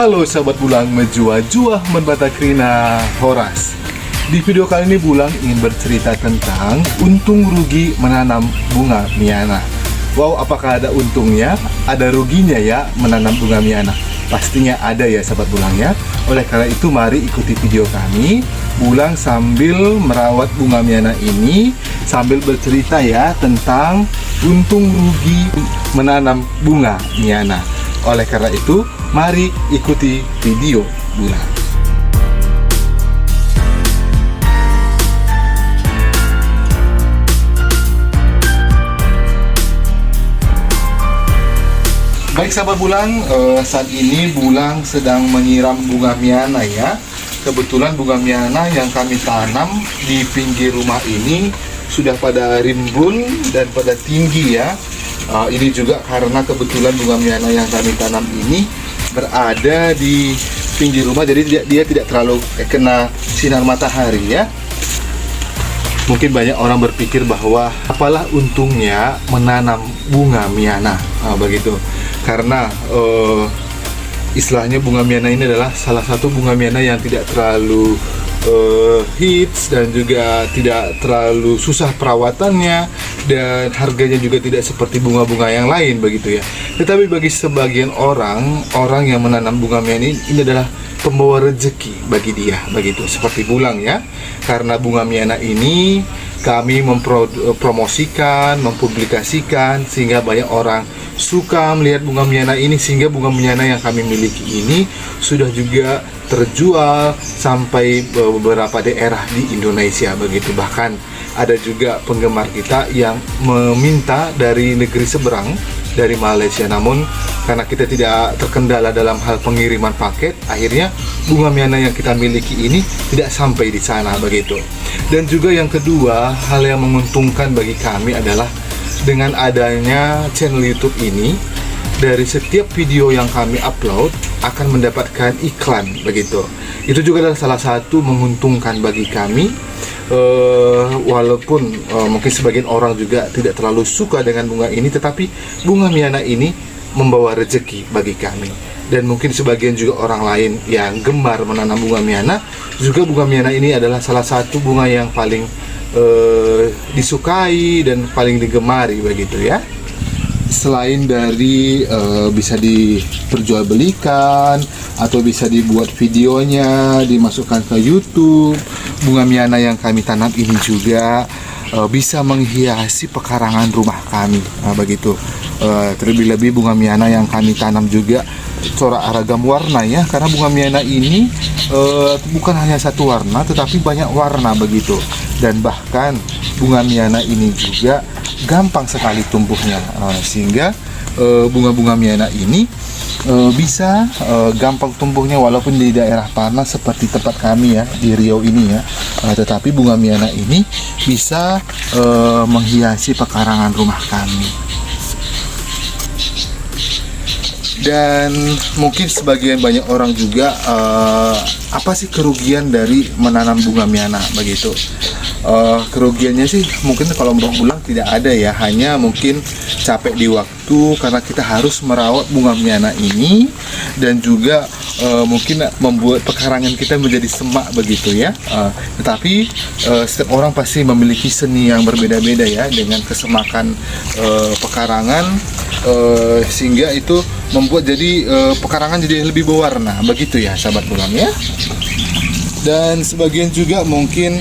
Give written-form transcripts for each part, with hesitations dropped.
Halo sahabat Bulang, menjua-jua membatakrina Horas. Di video kali ini Bulang ingin bercerita tentang untung rugi menanam bunga Miana. Wow, apakah ada untungnya? Ada ruginya ya menanam bunga Miana? Pastinya ada ya sahabat Bulang ya. Oleh karena itu mari ikuti video kami. Bulang sambil merawat bunga Miana ini, sambil bercerita ya tentang untung rugi menanam bunga Miana. Oleh karena itu, mari ikuti video Bulang. Baik sahabat Bulang, saat ini Bulang sedang menyiram bunga Miana ya. Kebetulan bunga Miana yang kami tanam di pinggir rumah ini sudah pada rimbun dan pada tinggi ya. Ini juga karena kebetulan bunga Miana yang kami tanam ini berada di pinggir rumah, jadi dia tidak terlalu kena sinar matahari ya. Mungkin banyak orang berpikir bahwa apalah untungnya menanam bunga Miana, begitu. Karena istilahnya bunga Miana ini adalah salah satu bunga Miana yang tidak terlalu hits dan juga tidak terlalu susah perawatannya, dan harganya juga tidak seperti bunga-bunga yang lain begitu ya. Tetapi bagi sebagian orang yang menanam bunga Miana ini adalah pembawa rezeki bagi dia begitu, seperti Bulang ya. Karena bunga Miana ini kami mempromosikan, mempublikasikan sehingga banyak orang suka melihat bunga Miana ini, sehingga bunga Miana yang kami miliki ini sudah juga terjual sampai beberapa daerah di Indonesia begitu. Bahkan ada juga penggemar kita yang meminta dari negeri seberang, dari Malaysia, namun karena kita tidak terkendala dalam hal pengiriman paket, akhirnya bunga Miana yang kita miliki ini tidak sampai di sana begitu. Dan juga yang kedua, hal yang menguntungkan bagi kami adalah dengan adanya channel YouTube ini, dari setiap video yang kami upload akan mendapatkan iklan begitu. Itu juga adalah salah satu menguntungkan bagi kami. Walaupun mungkin sebagian orang juga tidak terlalu suka dengan bunga ini, tetapi bunga Miana ini membawa rezeki bagi kami. Dan mungkin sebagian juga orang lain yang gemar menanam bunga Miana, juga bunga Miana ini adalah salah satu bunga yang paling disukai dan paling digemari begitu ya. Selain dari bisa diperjualbelikan atau bisa dibuat videonya, dimasukkan ke YouTube, bunga Miana yang kami tanam ini juga bisa menghiasi pekarangan rumah kami begitu. Terlebih-lebih bunga Miana yang kami tanam juga corak ragam warna ya, karena bunga Miana ini bukan hanya satu warna tetapi banyak warna begitu. Dan bahkan bunga Miana ini juga gampang sekali tumbuhnya, sehingga bunga-bunga Miana ini bisa gampang tumbuhnya walaupun di daerah panas seperti tempat kami ya di Riau ini ya. Tetapi bunga Miana ini bisa menghiasi pekarangan rumah kami. Dan mungkin sebagian banyak orang juga apa sih kerugian dari menanam bunga Miana begitu. Kerugiannya sih mungkin kalau menurut Bulang tidak ada ya, hanya mungkin capek di waktu karena kita harus merawat bunga Miana ini, dan juga mungkin membuat pekarangan kita menjadi semak begitu ya. Tetapi setiap orang pasti memiliki seni yang berbeda-beda ya dengan kesemakan pekarangan, sehingga itu membuat jadi pekarangan jadi lebih berwarna begitu ya sahabat Bulang ya. Dan sebagian juga mungkin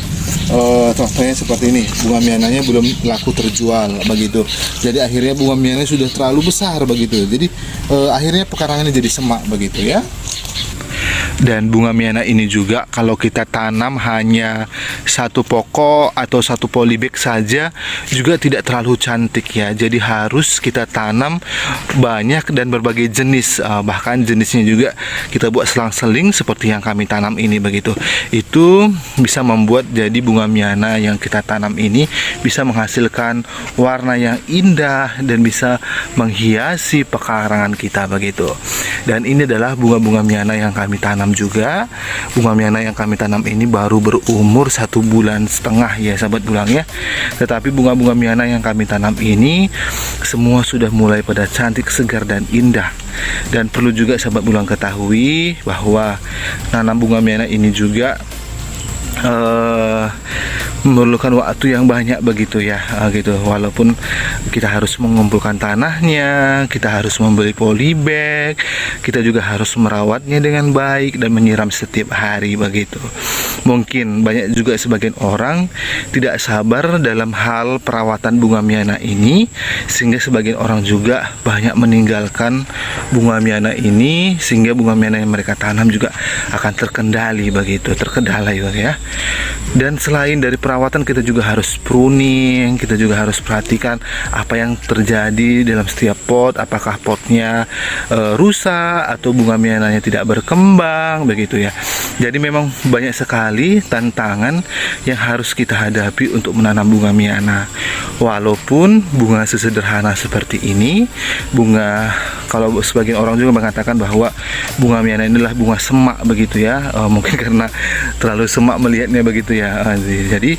contohnya seperti ini, bunga Miananya belum laku terjual begitu, jadi akhirnya bunga Miananya sudah terlalu besar begitu, jadi akhirnya pekarangannya jadi semak begitu ya. Dan bunga Miana ini juga kalau kita tanam hanya satu pokok atau satu polybag saja juga tidak terlalu cantik ya. Jadi harus kita tanam banyak dan berbagai jenis, bahkan jenisnya juga kita buat selang-seling seperti yang kami tanam ini begitu. Itu bisa membuat jadi bunga Miana yang kita tanam ini bisa menghasilkan warna yang indah dan bisa menghiasi pekarangan kita begitu. Dan ini adalah bunga-bunga Miana yang kami tanam tanam juga. Bunga miana yang kami tanam ini baru berumur 1,5 bulan ya sahabat bulang ya. Tetapi bunga-bunga miana yang kami tanam ini semua sudah mulai pada cantik, segar dan indah. Dan perlu juga sahabat bulang ketahui bahwa nanam bunga miana ini juga memerlukan waktu yang banyak begitu ya, gitu. Walaupun kita harus mengumpulkan tanahnya, kita harus membeli polybag, kita juga harus merawatnya dengan baik dan menyiram setiap hari begitu. Mungkin banyak juga sebagian orang tidak sabar dalam hal perawatan bunga miana ini, sehingga sebagian orang juga banyak meninggalkan bunga miana ini, sehingga bunga miana yang mereka tanam juga akan terkendali begitu, terkendala ya. Dan selain dari perawatan, kita juga harus pruning, kita juga harus perhatikan apa yang terjadi dalam setiap pot, apakah potnya rusak atau bunga miananya tidak berkembang begitu ya. Jadi memang banyak sekali tantangan yang harus kita hadapi untuk menanam bunga miana. Walaupun bunga sesederhana seperti ini, bunga, kalau sebagian orang juga mengatakan bahwa bunga miana inilah bunga semak begitu ya, mungkin karena terlalu semak melihatnya begitu ya. Jadi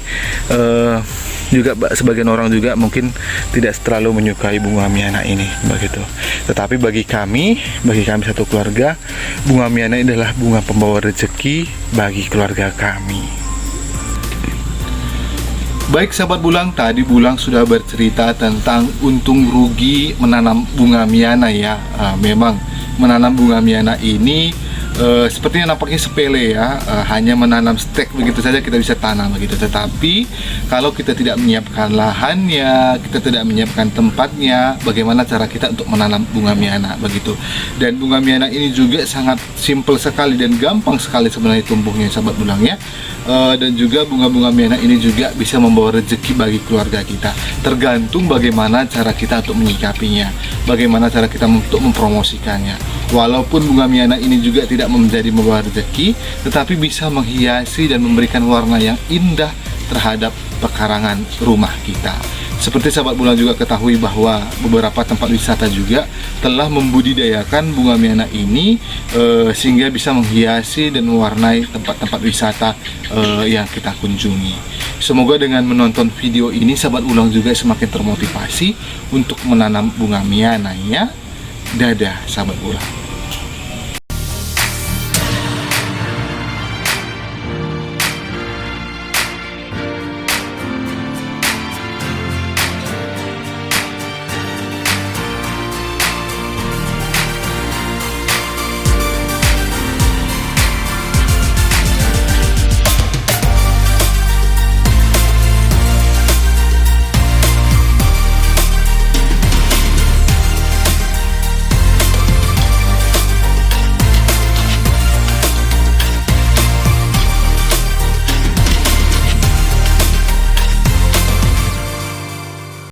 juga sebagian orang juga mungkin tidak terlalu menyukai bunga miana ini begitu. Tetapi bagi kami satu keluarga, bunga miana ini adalah bunga pembawa rezeki bagi keluarga kami. Baik sahabat bulang, tadi bulang sudah bercerita tentang untung rugi menanam bunga miana ya. Memang menanam bunga miana ini sepertinya nampaknya sepele ya, hanya menanam stek begitu saja kita bisa tanam begitu. Tetapi kalau kita tidak menyiapkan lahannya, kita tidak menyiapkan tempatnya, bagaimana cara kita untuk menanam bunga miana begitu. Dan bunga miana ini juga sangat simple sekali dan gampang sekali sebenarnya tumbuhnya sahabat bulang ya. Dan juga bunga-bunga miana ini juga bisa membawa rezeki bagi keluarga kita. Tergantung bagaimana cara kita untuk menyikapinya, bagaimana cara kita untuk mempromosikannya. Walaupun bunga miana ini juga tidak menjadi membawa rezeki, tetapi bisa menghiasi dan memberikan warna yang indah terhadap pekarangan rumah kita. Seperti sahabat bulang juga ketahui bahwa beberapa tempat wisata juga telah membudidayakan bunga miana ini sehingga bisa menghiasi dan mewarnai tempat-tempat wisata yang kita kunjungi. Semoga dengan menonton video ini sahabat bulang juga semakin termotivasi untuk menanam bunga miana ya. Dadah sahabat bulang.